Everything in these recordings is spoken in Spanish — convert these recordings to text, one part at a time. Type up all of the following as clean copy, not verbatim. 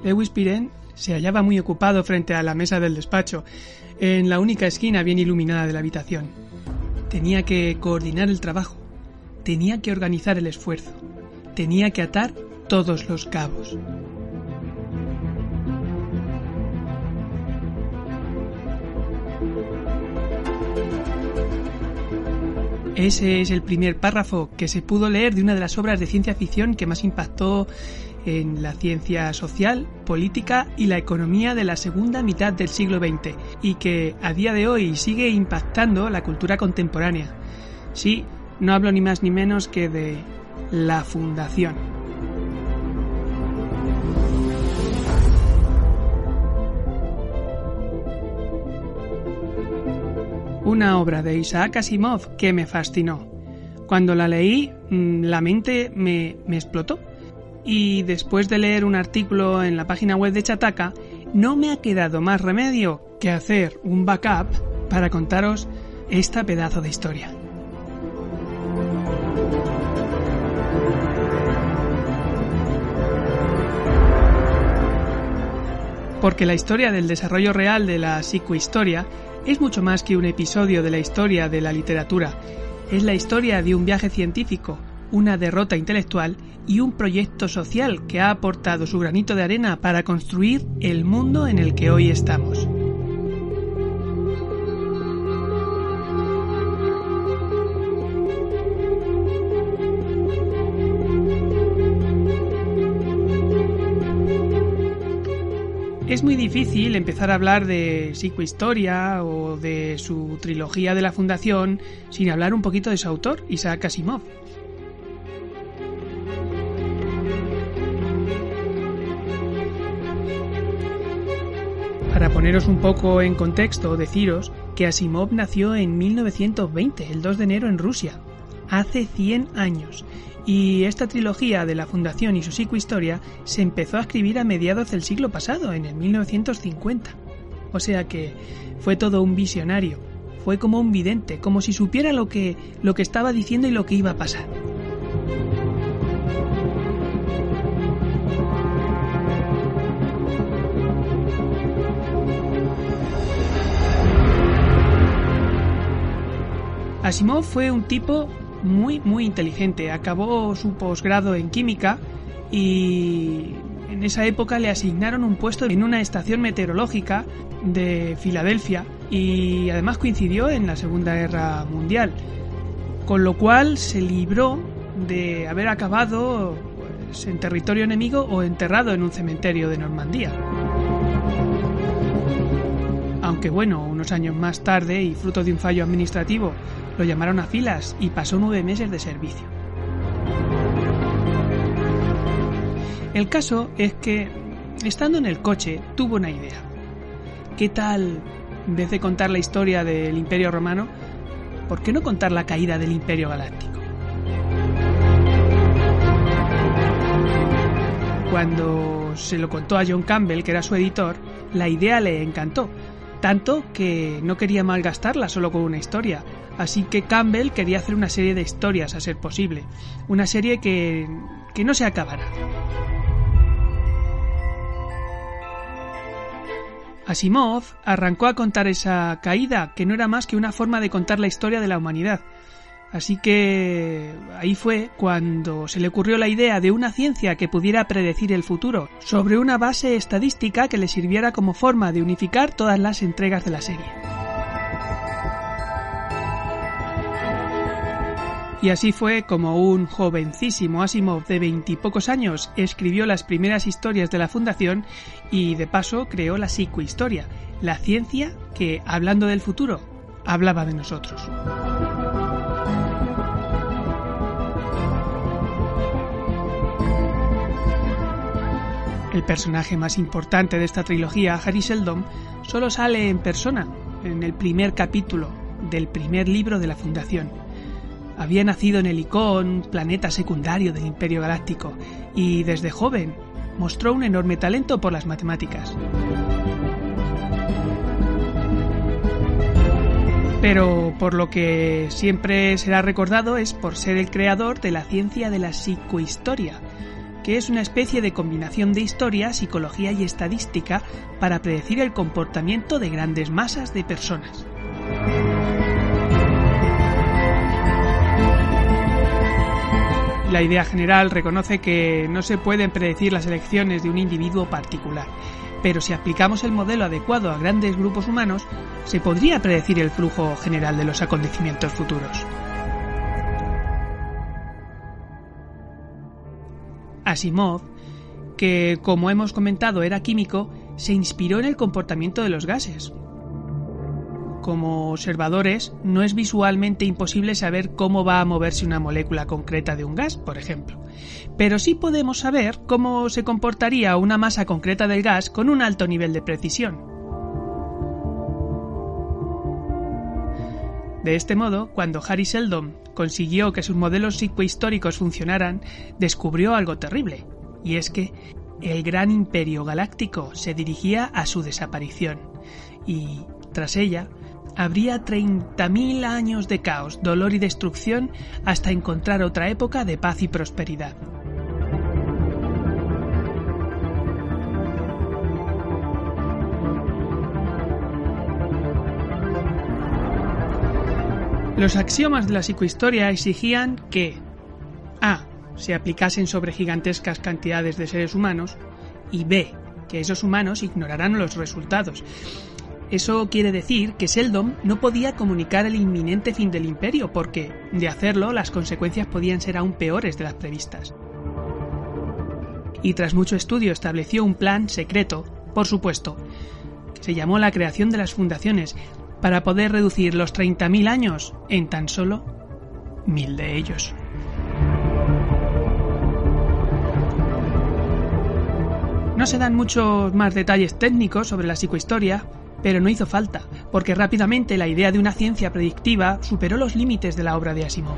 Lewis Pirenne se hallaba muy ocupado frente a la mesa del despacho, en la única esquina bien iluminada de la habitación. Tenía que coordinar el trabajo, tenía que organizar el esfuerzo, tenía que atar todos los cabos. Ese es el primer párrafo que se pudo leer de una de las obras de ciencia ficción que más impactó en la ciencia social, política y la economía de la segunda mitad del siglo XX y que a día de hoy sigue impactando la cultura contemporánea. Sí, no hablo ni más ni menos que de La Fundación. Una obra de Isaac Asimov que me fascinó. Cuando la leí, la mente me explotó. Y después de leer un artículo en la página web de Chataka, no me ha quedado más remedio que hacer un backup para contaros esta pedazo de historia. Porque la historia del desarrollo real de la psicohistoria es mucho más que un episodio de la historia de la literatura. Es la historia de un viaje científico, una derrota intelectual y un proyecto social que ha aportado su granito de arena para construir el mundo en el que hoy estamos. Es muy difícil empezar a hablar de psicohistoria o de su trilogía de la Fundación sin hablar un poquito de su autor, Isaac Asimov. Para poneros un poco en contexto, deciros que Asimov nació en 1920, el 2 de enero en Rusia, hace 100 años. Y esta trilogía de la Fundación y su psicohistoria se empezó a escribir a mediados del siglo pasado, en el 1950. O sea que fue todo un visionario, fue como un vidente, como si supiera lo que estaba diciendo y lo que iba a pasar. Asimov fue un tipo muy inteligente. Acabó su posgrado en química y en esa época le asignaron un puesto en una estación meteorológica de Filadelfia y además coincidió en la Segunda Guerra Mundial, con lo cual se libró de haber acabado pues, en territorio enemigo o enterrado en un cementerio de Normandía. Aunque bueno, unos años más tarde y fruto de un fallo administrativo lo llamaron a filas y pasó 9 meses de servicio. El caso es que, estando en el coche, tuvo una idea. ¿Qué tal, en vez de contar la historia del Imperio Romano, por qué no contar la caída del Imperio Galáctico? Cuando se lo contó a John Campbell, que era su editor, la idea le encantó, tanto que no quería malgastarla solo con una historia. Así que Campbell quería hacer una serie de historias a ser posible, una serie que no se acabara. Asimov arrancó a contar esa caída, que no era más que una forma de contar la historia de la humanidad. Así que ahí fue cuando se le ocurrió la idea de una ciencia que pudiera predecir el futuro, sobre una base estadística que le sirviera como forma de unificar todas las entregas de la serie. Y así fue como un jovencísimo Asimov de 20 y pocos años escribió las primeras historias de la Fundación y de paso creó la psicohistoria, la ciencia que, hablando del futuro, hablaba de nosotros. El personaje más importante de esta trilogía, Hari Seldon, solo sale en persona en el primer capítulo del primer libro de la Fundación. Había nacido en Helicón, planeta secundario del Imperio Galáctico, y desde joven mostró un enorme talento por las matemáticas. Pero por lo que siempre será recordado es por ser el creador de la ciencia de la psicohistoria, que es una especie de combinación de historia, psicología y estadística para predecir el comportamiento de grandes masas de personas. La idea general reconoce que no se pueden predecir las elecciones de un individuo particular, pero si aplicamos el modelo adecuado a grandes grupos humanos, se podría predecir el flujo general de los acontecimientos futuros. Asimov, que como hemos comentado era químico, se inspiró en el comportamiento de los gases. Como observadores, no es visualmente imposible saber cómo va a moverse una molécula concreta de un gas, por ejemplo, pero sí podemos saber cómo se comportaría una masa concreta del gas con un alto nivel de precisión. De este modo, cuando Hari Seldon consiguió que sus modelos psicohistóricos funcionaran, descubrió algo terrible, y es que el gran imperio galáctico se dirigía a su desaparición, y, tras ella, habría 30.000 años de caos, dolor y destrucción hasta encontrar otra época de paz y prosperidad. Los axiomas de la psicohistoria exigían que a. se aplicasen sobre gigantescas cantidades de seres humanos y b. que esos humanos ignoraran los resultados. Eso quiere decir que Seldon no podía comunicar el inminente fin del imperio porque, de hacerlo, las consecuencias podían ser aún peores de las previstas. Y tras mucho estudio estableció un plan secreto, por supuesto, que se llamó la creación de las fundaciones, para poder reducir los 30.000 años en tan solo 1.000 de ellos. No se dan muchos más detalles técnicos sobre la psicohistoria, pero no hizo falta, porque rápidamente la idea de una ciencia predictiva superó los límites de la obra de Asimov.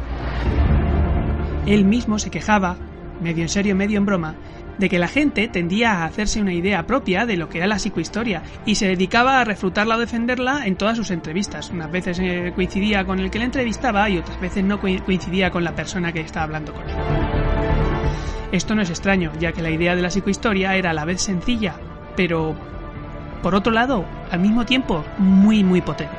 Él mismo se quejaba, medio en serio, medio en broma, de que la gente tendía a hacerse una idea propia de lo que era la psicohistoria y se dedicaba a refutarla o defenderla en todas sus entrevistas. Unas veces coincidía con el que le entrevistaba y otras veces no coincidía con la persona que estaba hablando con él. Esto no es extraño, ya que la idea de la psicohistoria era a la vez sencilla, pero, por otro lado, al mismo tiempo, muy muy potente.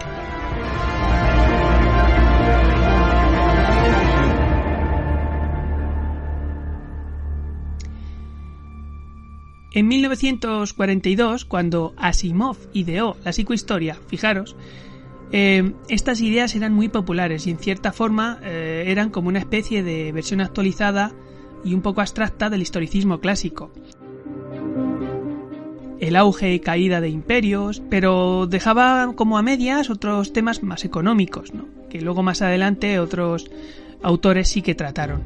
En 1942, cuando Asimov ideó la psicohistoria, fijaros, estas ideas eran muy populares y en cierta forma eran como una especie de versión actualizada y un poco abstracta del historicismo clásico. El auge y caída de imperios, pero dejaba como a medias otros temas más económicos, ¿no? Que luego más adelante otros autores sí que trataron.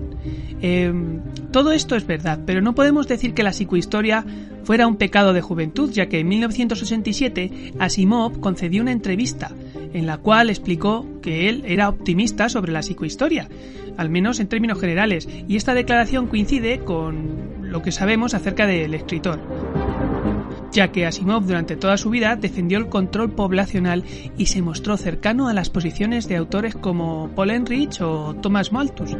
Todo esto es verdad, pero no podemos decir que la psicohistoria fuera un pecado de juventud, ya que en 1987 Asimov concedió una entrevista en la cual explicó que él era optimista sobre la psicohistoria, al menos en términos generales, y esta declaración coincide con lo que sabemos acerca del escritor, ya que Asimov durante toda su vida defendió el control poblacional y se mostró cercano a las posiciones de autores como Paul Ehrlich o Thomas Malthus,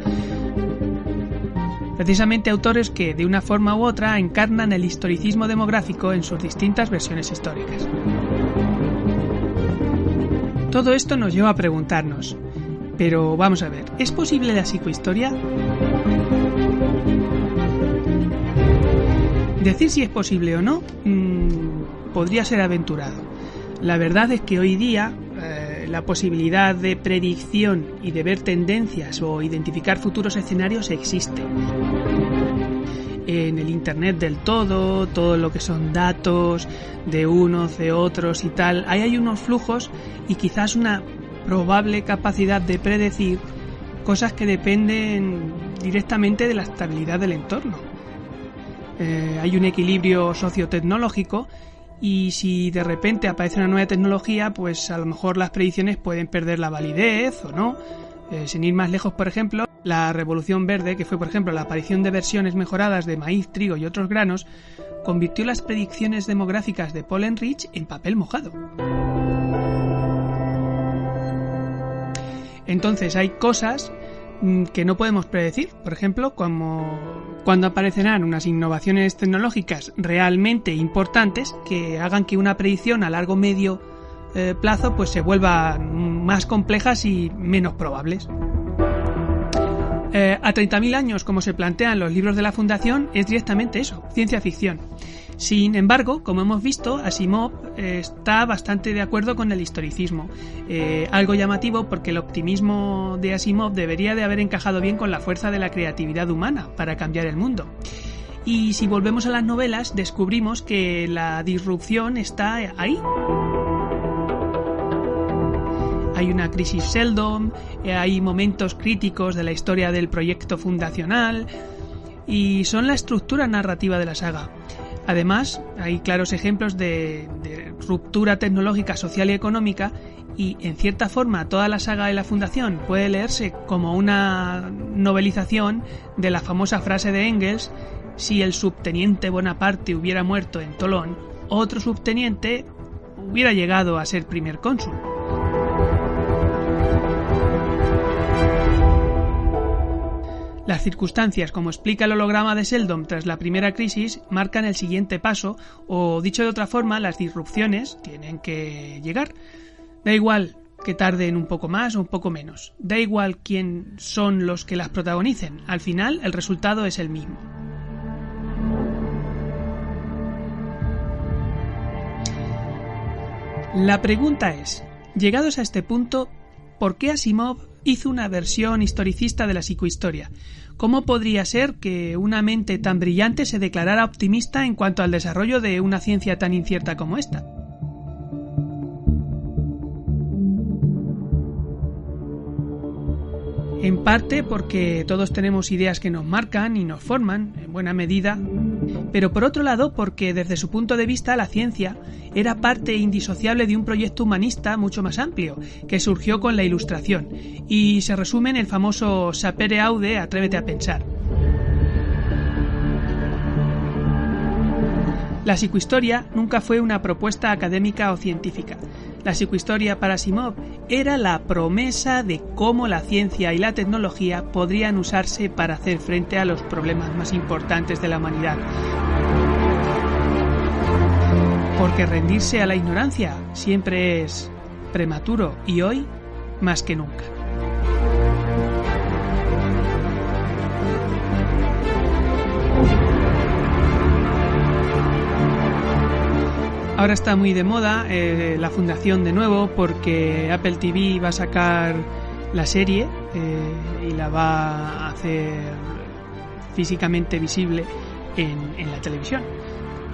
precisamente autores que de una forma u otra encarnan el historicismo demográfico en sus distintas versiones históricas. Todo esto nos lleva a preguntarnos, pero vamos a ver, ¿es posible la psicohistoria? Decir si es posible o no podría ser aventurado. La verdad es que hoy día la posibilidad de predicción y de ver tendencias o identificar futuros escenarios existe. En el Internet del todo lo que son datos de unos, de otros y tal, ahí hay unos flujos y quizás una probable capacidad de predecir cosas que dependen directamente de la estabilidad del entorno. Hay un equilibrio sociotecnológico y si de repente aparece una nueva tecnología, pues a lo mejor las predicciones pueden perder la validez o no. Sin ir más lejos, por ejemplo, la Revolución Verde, que fue por ejemplo la aparición de versiones mejoradas de maíz, trigo y otros granos, convirtió las predicciones demográficas de Paul Ehrlich en papel mojado. Entonces hay cosas que no podemos predecir. Por ejemplo, como cuando aparecerán unas innovaciones tecnológicas realmente importantes que hagan que una predicción a largo medio plazo pues se vuelvan más complejas y menos probables. A 30.000 años, como se plantean los libros de la Fundación, es directamente eso, ciencia ficción. Sin embargo, como hemos visto, Asimov está bastante de acuerdo con el historicismo. Algo llamativo porque el optimismo de Asimov debería de haber encajado bien con la fuerza de la creatividad humana para cambiar el mundo. Y si volvemos a las novelas, descubrimos que la disrupción está ahí. Hay una crisis Sheldon, hay momentos críticos de la historia del proyecto fundacional y son la estructura narrativa de la saga. Además, hay claros ejemplos de ruptura tecnológica, social y económica y, en cierta forma, toda la saga de la Fundación puede leerse como una novelización de la famosa frase de Engels: si el subteniente Bonaparte hubiera muerto en Tolón, otro subteniente hubiera llegado a ser primer cónsul. Las circunstancias, como explica el holograma de Sheldon tras la primera crisis, marcan el siguiente paso, o dicho de otra forma, las disrupciones tienen que llegar. Da igual que tarden un poco más o un poco menos, da igual quién son los que las protagonicen, al final el resultado es el mismo. La pregunta es, llegados a este punto, ¿por qué Asimov hizo una versión historicista de la psicohistoria? ¿Cómo podría ser que una mente tan brillante se declarara optimista en cuanto al desarrollo de una ciencia tan incierta como esta? En parte porque todos tenemos ideas que nos marcan y nos forman, en buena medida, pero por otro lado porque desde su punto de vista la ciencia era parte indisociable de un proyecto humanista mucho más amplio, que surgió con la Ilustración, y se resume en el famoso sapere aude, atrévete a pensar. La psicohistoria nunca fue una propuesta académica o científica. La psicohistoria para Asimov era la promesa de cómo la ciencia y la tecnología podrían usarse para hacer frente a los problemas más importantes de la humanidad. Porque rendirse a la ignorancia siempre es prematuro y hoy más que nunca. Ahora está muy de moda la Fundación de nuevo porque Apple TV va a sacar la serie y la va a hacer físicamente visible en la televisión.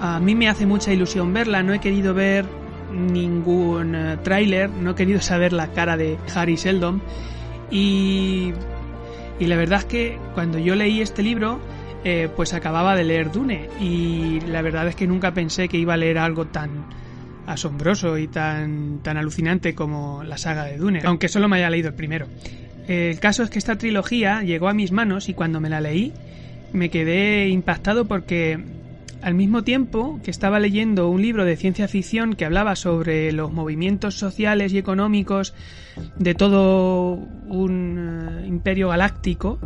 A mí me hace mucha ilusión verla, no he querido ver ningún tráiler, no he querido saber la cara de Harry Sheldon y la verdad es que cuando yo leí este libro pues acababa de leer Dune y la verdad es que nunca pensé que iba a leer algo tan asombroso y tan alucinante como la saga de Dune, aunque solo me haya leído el primero. El caso es que esta trilogía llegó a mis manos y cuando me la leí me quedé impactado porque al mismo tiempo que estaba leyendo un libro de ciencia ficción que hablaba sobre los movimientos sociales y económicos de todo un imperio galáctico,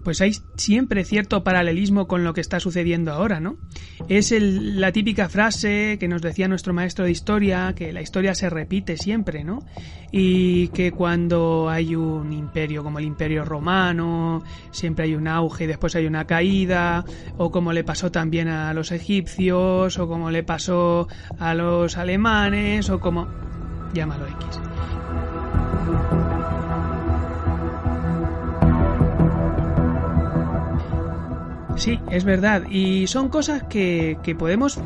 pues hay siempre cierto paralelismo con lo que está sucediendo ahora, ¿no? Es la típica frase que nos decía nuestro maestro de historia, que la historia se repite siempre, ¿no? Y que cuando hay un imperio como el Imperio Romano, siempre hay un auge y después hay una caída, o como le pasó también a los egipcios, o como le pasó a los alemanes, o como... llámalo X. Sí, es verdad, y son cosas que podemos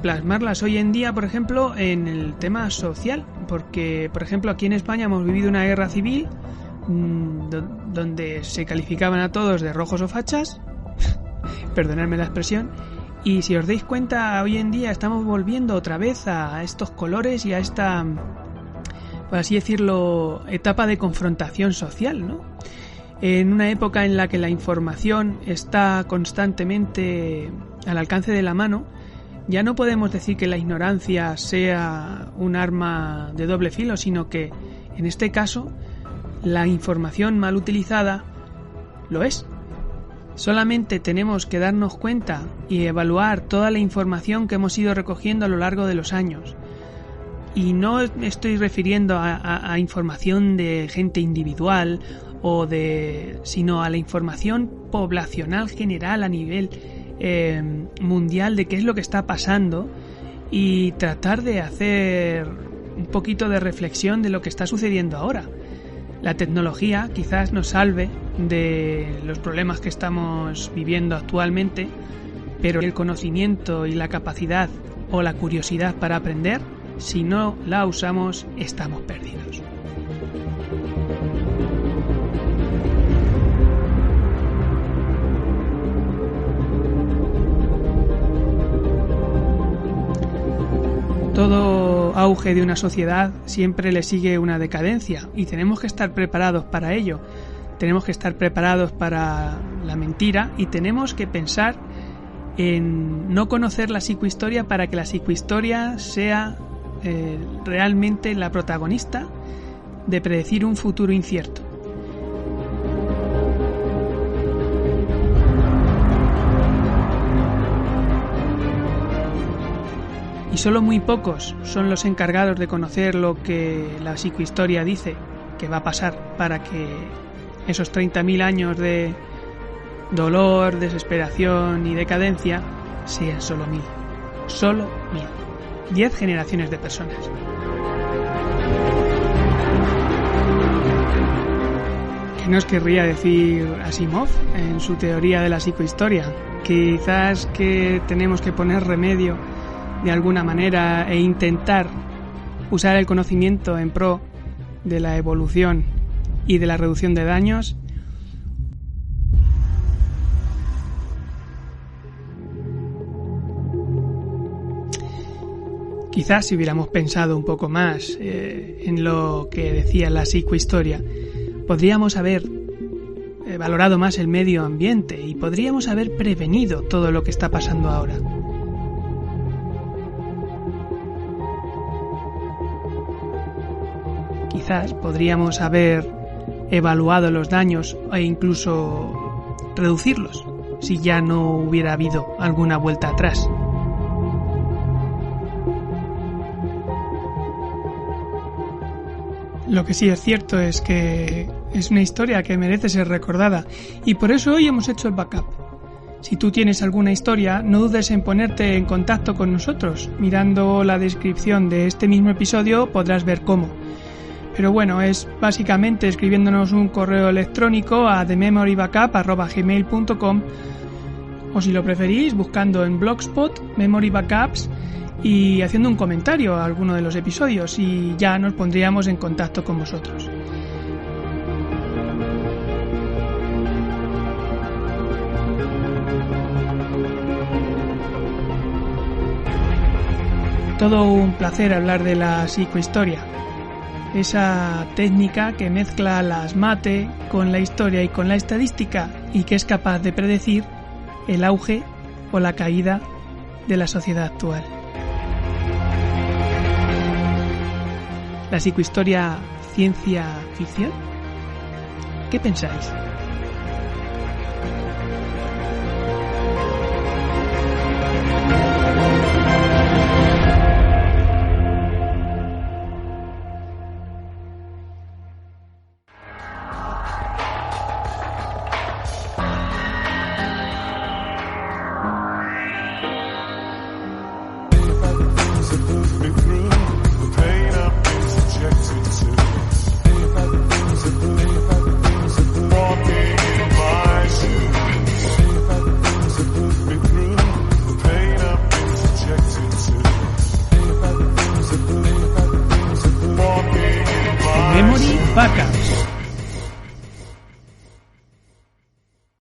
plasmarlas hoy en día, por ejemplo, en el tema social, porque, por ejemplo, aquí en España hemos vivido una guerra civil donde se calificaban a todos de rojos o fachas, perdonadme la expresión, y si os dais cuenta, hoy en día estamos volviendo otra vez a estos colores y a esta, por así decirlo, etapa de confrontación social, ¿no? En una época en la que la información está constantemente al alcance de la mano, ya no podemos decir que la ignorancia sea un arma de doble filo, sino que, en este caso, la información mal utilizada lo es. Solamente tenemos que darnos cuenta y evaluar toda la información que hemos ido recogiendo a lo largo de los años. Y no me estoy refiriendo a información de gente individual sino a la información poblacional general a nivel mundial de qué es lo que está pasando y tratar de hacer un poquito de reflexión de lo que está sucediendo ahora. La tecnología quizás nos salve de los problemas que estamos viviendo actualmente, pero el conocimiento y la capacidad o la curiosidad para aprender, si no la usamos, estamos perdidos. Todo auge de una sociedad siempre le sigue una decadencia y tenemos que estar preparados para ello. Tenemos que estar preparados para la mentira y tenemos que pensar en no conocer la psicohistoria para que la psicohistoria sea realmente la protagonista de predecir un futuro incierto. Y solo muy pocos son los encargados de conocer lo que la psicohistoria dice que va a pasar para que esos 30.000 años de dolor, desesperación y decadencia sean solo 1.000. Solo 1.000. 10 generaciones de personas. ¿Qué nos querría decir Asimov en su teoría de la psicohistoria? Quizás que tenemos que poner remedio de alguna manera e intentar usar el conocimiento en pro de la evolución y de la reducción de daños. Quizás si hubiéramos pensado un poco más en lo que decía la psicohistoria, podríamos haber valorado más el medio ambiente y podríamos haber prevenido todo lo que está pasando ahora. Quizás podríamos haber evaluado los daños e incluso reducirlos si ya no hubiera habido alguna vuelta atrás. Lo que sí es cierto es que es una historia que merece ser recordada y por eso hoy hemos hecho el backup. Si tú tienes alguna historia, no dudes en ponerte en contacto con nosotros. Mirando la descripción de este mismo episodio podrás ver cómo. Pero bueno, es básicamente escribiéndonos un correo electrónico a thememorybackup@gmail.com o si lo preferís, buscando en Blogspot Memory Backups y haciendo un comentario a alguno de los episodios y ya nos pondríamos en contacto con vosotros. Todo un placer hablar de la psicohistoria. Esa técnica que mezcla las mate con la historia y con la estadística y que es capaz de predecir el auge o la caída de la sociedad actual. ¿La psicohistoria ciencia ficción? ¿Qué pensáis? Memory Backup.